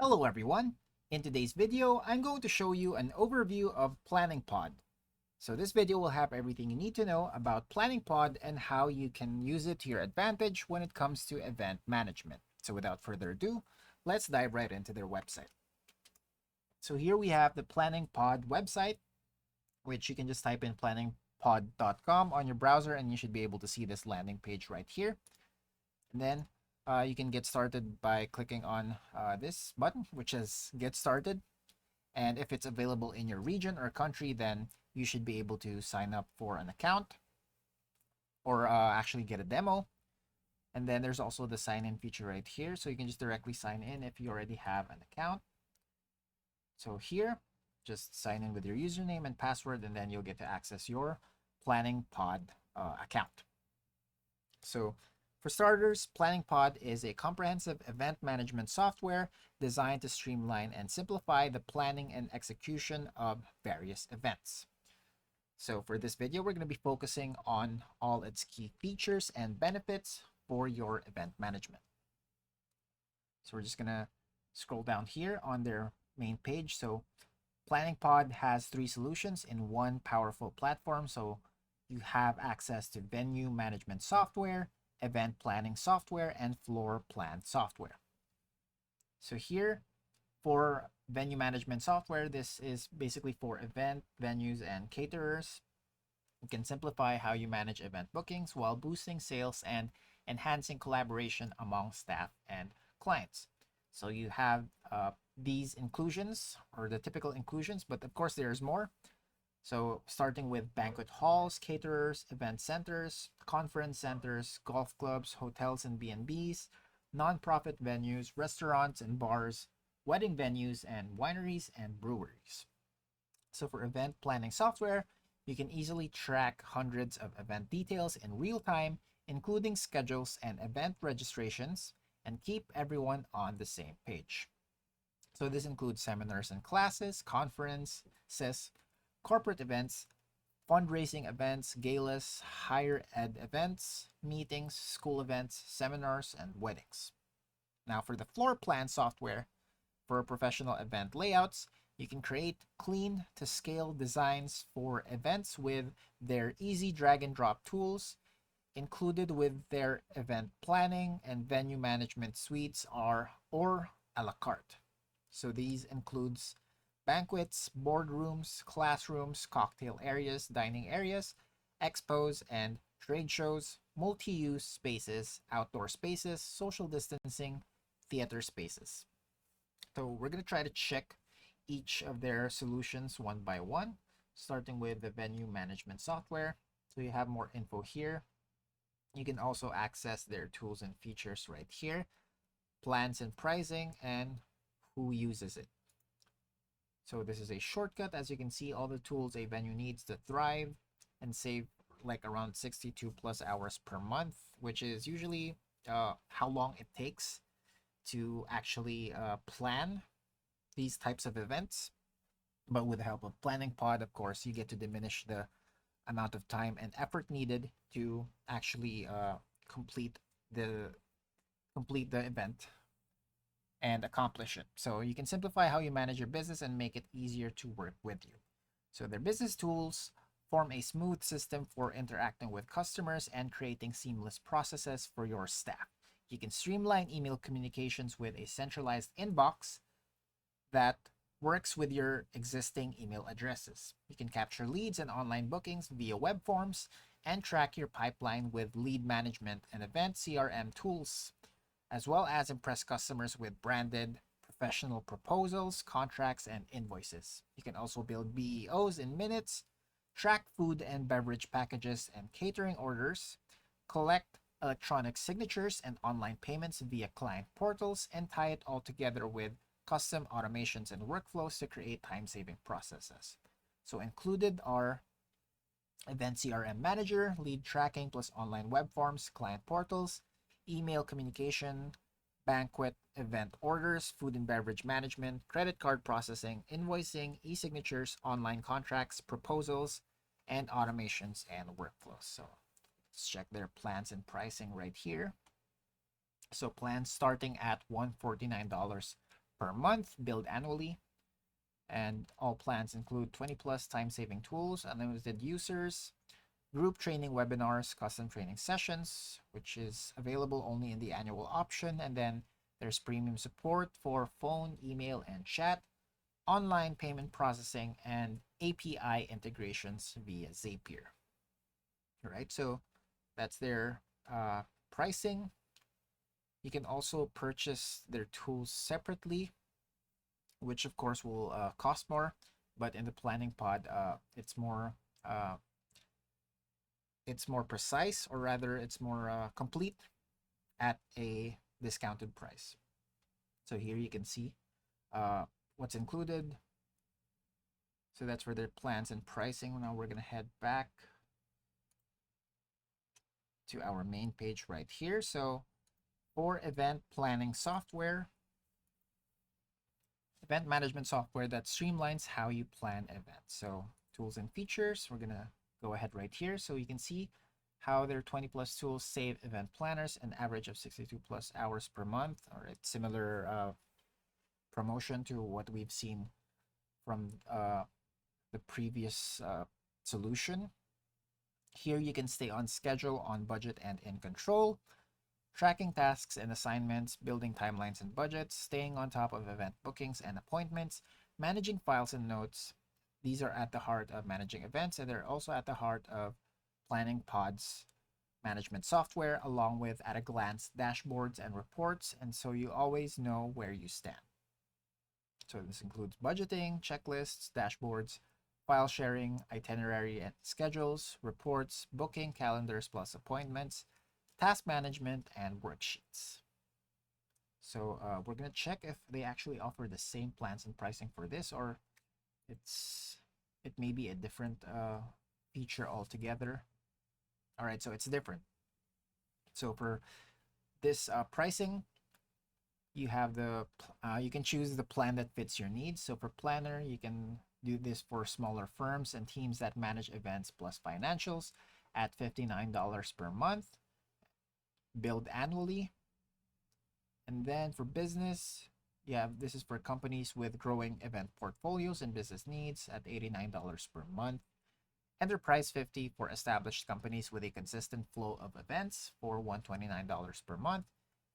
Hello everyone! In today's video, I'm going to show you an overview of PlanningPod. So this video will have everything you need to know about PlanningPod and how you can use it to your advantage when it comes to event management. So without further ado, let's dive right into their website. So here we have the PlanningPod website, which you can just type in planningpod.com on your browser and you should be able to see this landing page right here. And then you can get started by clicking on this button, which is Get Started. And if it's available in your region or country, then you should be able to sign up for an account or actually get a demo. And then there's also the sign in feature right here. So you can just directly sign in if you already have an account. So here, just sign in with your username and password, and then you'll get to access your PlanningPod account. So for starters, PlanningPod is a comprehensive event management software designed to streamline and simplify the planning and execution of various events. So for this video, we're going to be focusing on all its key features and benefits for your event management. So we're just going to scroll down here on their main page. So PlanningPod has 3 solutions in one powerful platform. So you have access to venue management software, event planning software, and floor plan software. So here for venue management software, this is basically for event venues and caterers. You can simplify how you manage event bookings while boosting sales and enhancing collaboration among staff and clients. So you have these inclusions, or the typical inclusions, but of course there's more. So starting with banquet halls, caterers, event centers, conference centers, golf clubs, hotels and B&Bs, nonprofit venues, restaurants and bars, wedding venues, and wineries and breweries. So for event planning software, you can easily track hundreds of event details in real time, including schedules and event registrations, and keep everyone on the same page. So this includes seminars and classes, conferences, corporate events, fundraising events, galas, higher ed events, meetings, school events, seminars, and weddings. Now for the floor plan software for professional event layouts, you can create clean to scale designs for events with their easy drag and drop tools. Included with their event planning and venue management suites are or a la carte. So these includes banquets, boardrooms, classrooms, cocktail areas, dining areas, expos and trade shows, multi-use spaces, outdoor spaces, social distancing, theater spaces. So we're going to try to check each of their solutions one by one, starting with the venue management software. So you have more info here. You can also access their tools and features right here, plans and pricing, and who uses it. So this is a shortcut. As you can see, all the tools a venue needs to thrive and save like around 62 plus hours per month, which is usually how long it takes to actually plan these types of events. But with the help of PlanningPod, of course, you get to diminish the amount of time and effort needed to actually complete the event and accomplish it. So you can simplify how you manage your business and make it easier to work with you. So their business tools form a smooth system for interacting with customers and creating seamless processes for your staff. You can streamline email communications with a centralized inbox that works with your existing email addresses. You can capture leads and online bookings via web forms and track your pipeline with lead management and event CRM tools, as well as impress customers with branded professional proposals, contracts, and invoices. You can also build BEOs in minutes, track food and beverage packages and catering orders, collect electronic signatures and online payments via client portals, and tie it all together with custom automations and workflows to create time-saving processes. So included are Event CRM Manager, lead tracking plus online web forms, client portals, email communication, banquet event orders, food and beverage management, credit card processing, invoicing, e-signatures, online contracts, proposals, and automations and workflows. So let's check their plans and pricing right here. So plans starting at $149 per month, billed annually. And all plans include 20 plus time-saving tools, unlimited users, group training webinars, custom training sessions, which is available only in the annual option. And then there's premium support for phone, email, and chat, online payment processing, and API integrations via Zapier. All right, so that's their pricing. You can also purchase their tools separately, which of course will cost more, but in the planning pod, uh, it's more precise, or rather, it's more complete at a discounted price. So here you can see what's included. So that's for their plans and pricing. Now we're gonna head back to our main page right here. So for event planning software, event management software that streamlines how you plan events. So tools and features, we're gonna go ahead right here. So you can see how their 20 plus tools save event planners an average of 62 plus hours per month, or a similar promotion to what we've seen from the previous solution. Here you can stay on schedule, on budget, and in control, tracking tasks and assignments, building timelines and budgets, staying on top of event bookings and appointments, managing files and notes. These are at the heart of managing events, and they're also at the heart of Planning Pod's management software, along with at a glance dashboards and reports, and so you always know where you stand. So this includes budgeting, checklists, dashboards, file sharing, itinerary and schedules, reports, booking, calendars plus appointments, task management, and worksheets. So we're going to check if they actually offer the same plans and pricing for this, or it may be a different feature altogether. All right, so it's different. So for this pricing, you have you can choose the plan that fits your needs. So for planner, you can do this for smaller firms and teams that manage events plus financials at $59 per month, billed annually. And then for business, this is for companies with growing event portfolios and business needs at $89 per month. Enterprise 50 for established companies with a consistent flow of events for $129 per month.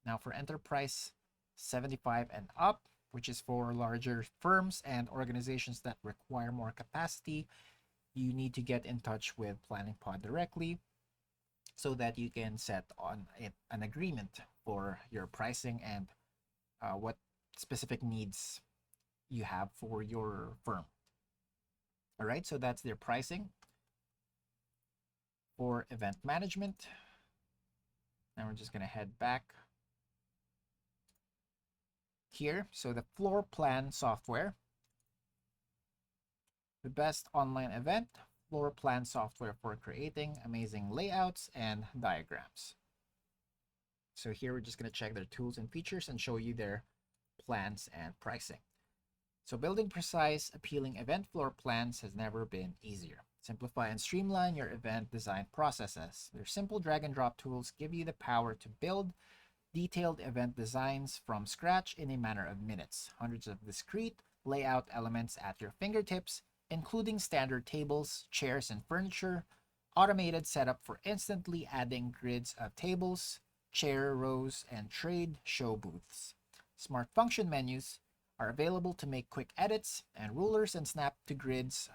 Now for enterprise 75 and up, which is for larger firms and organizations that require more capacity, you need to get in touch with Planning Pod directly so that you can set on an agreement for your pricing and what specific needs you have for your firm. All right, so that's their pricing for event management. Now we're just going to head back here. So the floor plan software, the best online event floor plan software for creating amazing layouts and diagrams. So here we're just going to check their tools and features and show you their plans and pricing. So building precise, appealing event floor plans has never been easier. Simplify and streamline your event design processes. Their simple drag and drop tools give you the power to build detailed event designs from scratch in a matter of minutes. Hundreds of discrete layout elements at your fingertips, including standard tables, chairs, and furniture, automated setup for instantly adding grids of tables, chair rows, and trade show booths. Smart function menus are available to make quick edits, and rulers and snap to grids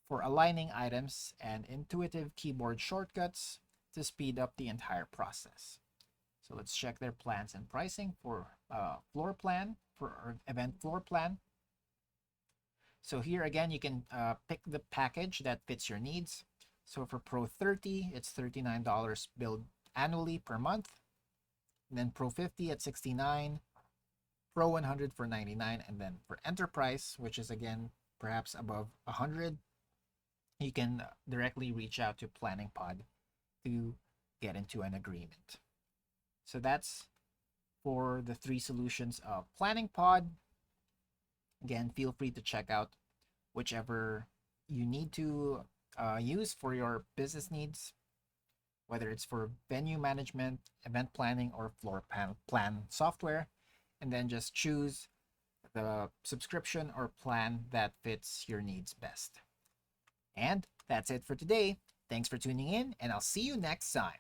for aligning items, and intuitive keyboard shortcuts to speed up the entire process. So let's check their plans and pricing for floor plan, for event floor plan. So here again, you can pick the package that fits your needs. So for Pro 30, it's $39 billed annually per month. And then Pro 50 at $69, Pro 100 for $99, and then for Enterprise, which is again perhaps above $100, you can directly reach out to Planning Pod to get into an agreement. So that's for the three solutions of Planning Pod. Again, feel free to check out whichever you need to use for your business needs, whether it's for venue management, event planning, or floor plan software, and then just choose the subscription or plan that fits your needs best. And that's it for today. Thanks for tuning in, and I'll see you next time.